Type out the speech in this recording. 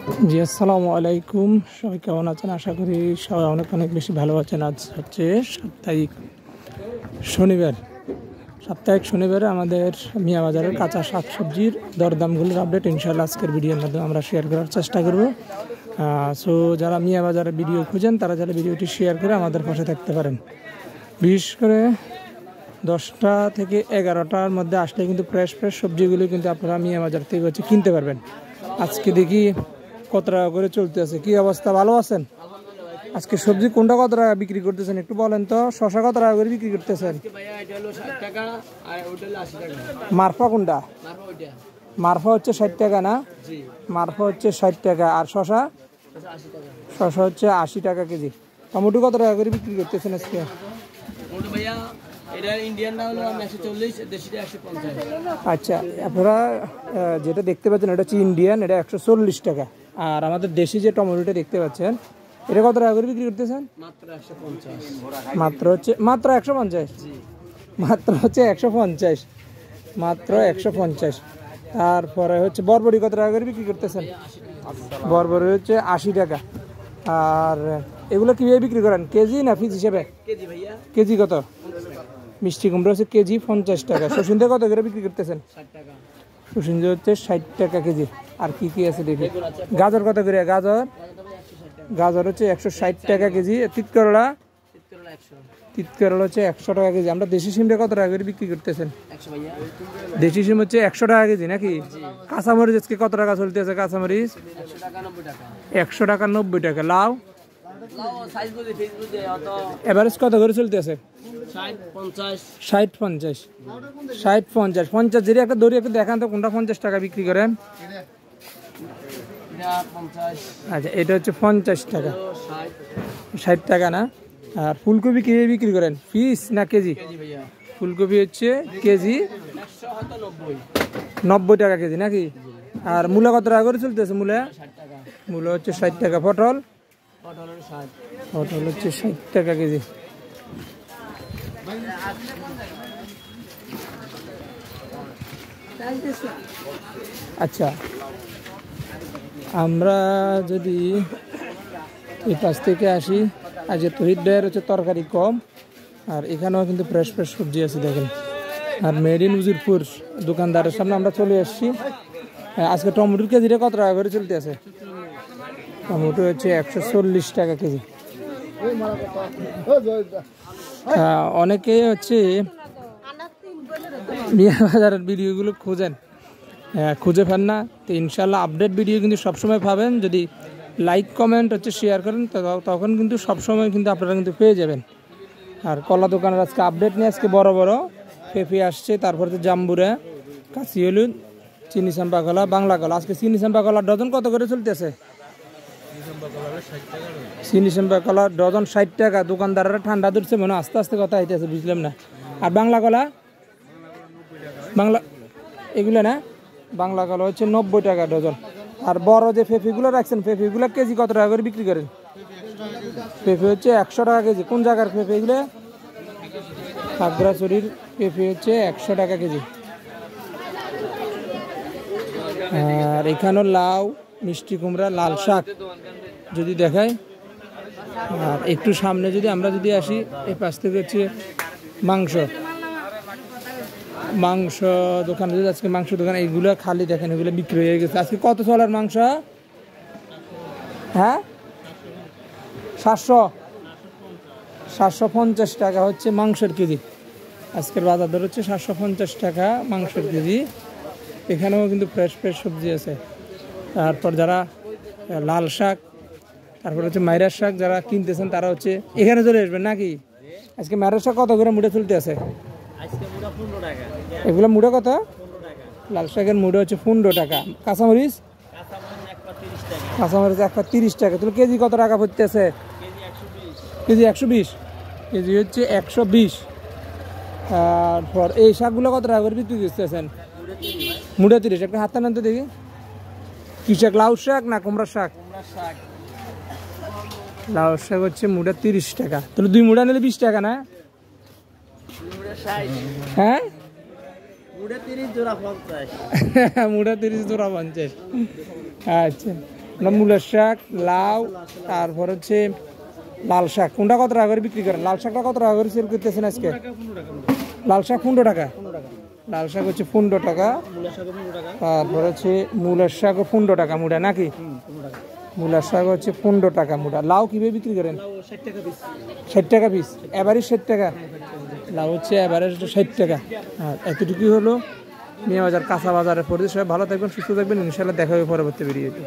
জি আসসালামু আলাইকুম, সবাই কেমন আছেন? আশা করি সবাই অনেক অনেক বেশি ভালো আছেন। আজ হচ্ছে সাপ্তাহিক শনিবারে আমাদের মিয়া বাজারের কাঁচা শাকসবজির দরদামগুলোর আপডেট ইনশাআল্লাহ আজকের ভিডিওর মাধ্যমে আমরা শেয়ার করার চেষ্টা করব। সো যারা মিয়া বাজারের ভিডিও খুঁজেন তারা যারা ভিডিওটি শেয়ার করে আমাদের পাশে থাকতে পারেন। বিশেষ করে 10টা থেকে 11টার মধ্যে আসলে কিন্তু ফ্রেশ সবজিগুলো কিন্তু আপনারা মিয়া বাজার থেকে হচ্ছে কিনতে পারবেন। আজকে দেখি কত টাকা করে চলতে আছে, কি অবস্থা, ভালো আছেন? আজকে সবজি কোনটা কত টাকা বিক্রি করতেছেন একটু বলেন তো। শশা কত টাকা করে বিক্রি করতেছেন? মারফা কোনটা? মারফা হচ্ছে 60 টাকা না? মারফা হচ্ছে 60 টাকা। আর শশা? শশা হচ্ছে 80 টাকা কেজি। টমেটো কত টাকা করে বিক্রি করতেছেন আজকে? আচ্ছা, আপনারা যেটা দেখতে পাচ্ছেন এটা হচ্ছে ইন্ডিয়ান, এটা 140 টাকা। আর আমাদের দেশি যে টমেটোটা দেখতে পাচ্ছেন এটা কত টাকা করে বিক্রি করতেছেন? মাত্র 150। মাত্র হচ্ছে 150, মাত্র 150। তারপরে হচ্ছে বরবটি কত টাকা করে বিক্রি করতেছেন? বরবটি হচ্ছে 80 টাকা। আর এগুলো কিভাবে বিক্রি করেন, কেজি না পিস হিসেবে? কেজি কত? মিষ্টি কুমড়া হচ্ছে কেজি 50 টাকা। শসিন্দা কত করে বিক্রি করতেছেন? শসিন্দা হচ্ছে 60 টাকা কেজি। আর কি কি আছে দেখি। গাজর কত করে? গাজর হচ্ছে 160 টাকা কেজি। তিতকরলা হচ্ছে 100 টাকা কেজি। আমরা দেশি সিমটা কত টাকা করে বিক্রি করতেছেন? দেশি সিম হচ্ছে 100 টাকা কেজি নাকি? কাঁচামরিচ আজকে কত টাকা চলতেছে? কাঁচামরিচ 100 টাকা 90 টাকা। লাউ এভারেজ কত করে চলতেছে? 60-50 যদি একটা দড়ি একটু দেখান তো কোনটা 50 টাকা বিক্রি করেন? আচ্ছা, এটা হচ্ছে 50 টাকা, 60 টাকা না? আর ফুলকপি কিভাবে বিক্রি করেন, পিস না কেজি? ফুলকপি হচ্ছে কেজি 90 টাকা কেজি নাকি? আর মূলা কত টাকা করে চলতেছে? মূলা হচ্ছে 60 টাকা। পটল হচ্ছে 60 টাকা কেজি। আচ্ছা, আমরা যদি এই পাশ থেকে আসি, আজ তহিদ ভাইয়ের হচ্ছে তরকারি কম, আর এখানেও কিন্তু ফ্রেশ সবজি আছে দেখেন। আর মেড ইন উজিরপুর দোকানদারের সামনে আমরা চলে আসছি। আজকে টমেটোর কেজিটা কত টাকা করে চলতে আছে? টমেটো হচ্ছে 140 টাকা কেজি। অনেকেই হচ্ছে মিয়া বাজারের ভিডিওগুলো খুঁজে পান না, তো ইনশাল্লাহ আপডেট ভিডিও কিন্তু সবসময় পাবেন। যদি লাইক কমেন্ট হচ্ছে শেয়ার করেন তখন কিন্তু সবসময় কিন্তু আপনারা কিন্তু পেয়ে যাবেন। আর কলা দোকানের আজকে আপডেট নিয়ে আজকে বড় পেঁপে আসছে, তারপর তো জাম্বুরা, কাশি হলুদ, চিনি চাম্পা কলা, বাংলা কলা। আজকে চিনি চাম্পা কলা ডজন কত করে চলতেছে? চিনি চাম্পা কলা ডজন 60 টাকা। দোকানদাররা ঠান্ডা ধরছে মনে আস্তে আস্তে কথা হইতেছে, বুঝলাম না। আর বাংলা কলা এগুলো না, বাংলা কলা হচ্ছে 90 টাকা ডজন। আর বড় যে পেঁপেগুলো রাখছেন, পেঁপেগুলো কেজি কত টাকা করে বিক্রি করেন? পেঁপে হচ্ছে 100 টাকা কেজি। কোন জায়গার পেঁপে এগুলো? খাগড়াছড়ির পেঁপে হচ্ছে 100 টাকা কেজি। আর এখানেও লাউ, মিষ্টি কুমড়া, লাল শাক যদি দেখায়। আর একটু সামনে আমরা যদি আসি, এই পাশ থেকে হচ্ছে মাংস দোকান। যদি আজকে মাংস দোকান এইগুলো খালি দেখেন, এগুলো বিক্রি হয়ে গেছে। আজকে কত চলার মাংস? হ্যাঁ, 750 টাকা হচ্ছে মাংসের কেজি। আজকের বাজার দর হচ্ছে 750 টাকা মাংসের কেজি। এখানেও কিন্তু ফ্রেশ সবজি আছে। তারপর যারা লাল শাক, তারপর হচ্ছে মাইরার শাক যারা কিনতেছেন তারা হচ্ছে এখানে চলে আসবেন নাকি? আজকে মাইরার শাক কত করে মুড়ে চলতে আছে? এগুলো মুড়ে কত? লাল শাকের মুড়ে হচ্ছে 15 টাকা। কাঁচামরিচ 130 টাকা। তাহলে কেজি কত টাকা পড়তেছে? কেজি 120। কেজি হচ্ছে 120। তারপর এই শাকগুলো কত টাকা করে বিক্রি করতেছেন? মুড়ে 30। একটা হাত টানান তো দেখি। কি শাক, লাউ শাক না কুমড়ার শাক? লাউ শাক হচ্ছে মুড়ে 30 টাকা। তাহলে 2 মুড়া নিলে 20 টাকা না? হ্যাঁ, মুড়া 30 জোড়া 50। আচ্ছা, মূলের শাক, লাউ, তারপর হচ্ছে লাল শাক। কোনটা কত টাকা করে বিক্রি করেন? লাল শাকটা কত টাকা করে সেল করতেছেন আজকে? লাল শাক 15 টাকা। লাল শাক হচ্ছে 15 টাকা। তারপর হচ্ছে মূলের শাকও 15 টাকা মুড়া নাকি? মূলার শাক হচ্ছে 15 টাকা মুড়া। লাউ কিভাবে বিক্রি করেন? 60 টাকা পিস। এভারেজ 60 টাকা। লাউ হচ্ছে এভারেজ 60 টাকা। আর এতটুকুই হলো মিয়া বাজার কাঁচা বাজারের পরিবেশ। সবাই ভালো থাকবেন, সুস্থ থাকবেন, ইনশাআল্লাহ দেখা হবে পরবর্তী ভিডিওতে।